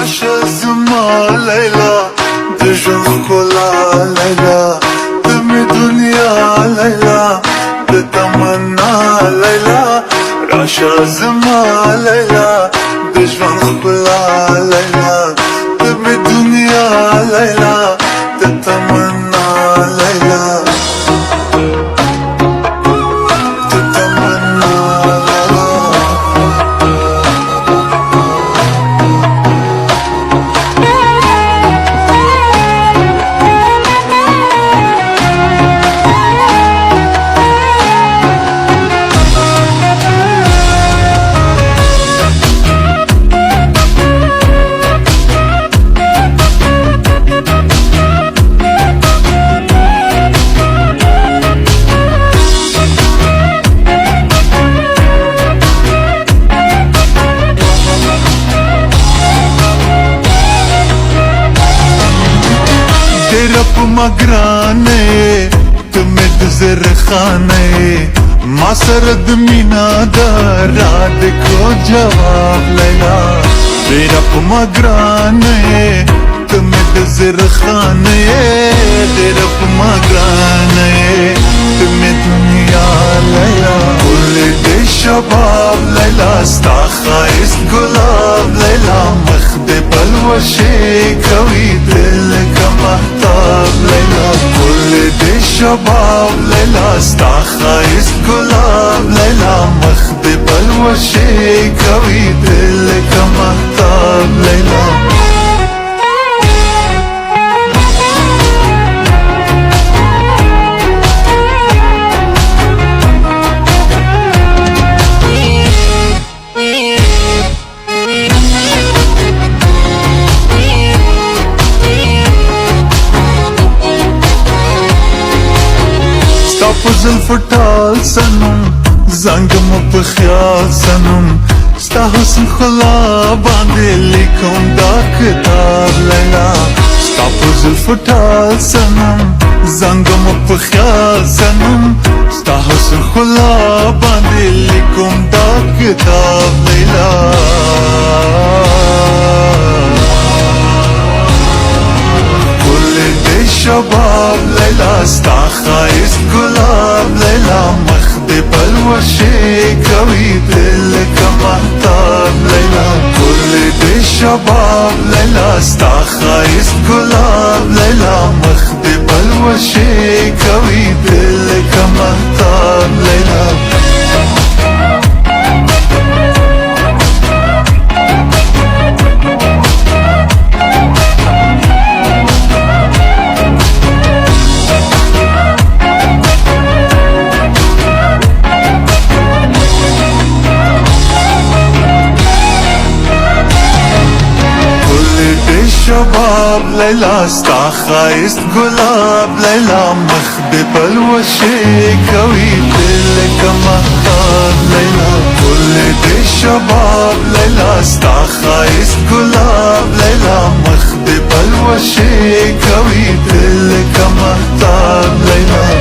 راشه زما لیلا د ژوند ښکلا لیلا د مې دنیا لیلا د تمنا لیلا راشه زما لیلا د ژوند ښکلا لیلا د مې دنیا لیلا د تمنا لیلا رب مگرانے تمہیں دزر خانے ما سر دمینا دارا دیکھو جواب لیلا رب مگرانے تمہیں دزر خانے رب مگرانے تمہیں دنیا لیلا کل دے شباب لیلا ستا خائست گلاب لیلا مخد بلوشے کوي دل کا محتاب لیلا کل دے شباب لیلا ستا خائست گلاب لیلا مخد بلوشے کوي دل کا محتاب لیلا زلف ټال سنم زنګم په خیال سنم ستا حسن خلا باندې لیکم دا کتاب لیلا ستا په زلف ټال سنم زنګم په خیال سنم ستا حسن خلا باندې لیکم دا کتاب لیلا شباب لیلا ستا خائست گلاب لیلا مخد بلوشے کوي دل کا محتاب لیلا کل دے شباب لیلا ستا خائست گلاب لیلا مخد بلوشے کوي دل کا محتاب لیلا شباب لیلا ستا خائست گلاب لیلا مخد بلوشے کوي دل کا محتاب لیلا کل دے شباب لیلا ستا خائست گلاب لیلا مخد بلوشے کوي دل کا محتاب لیلا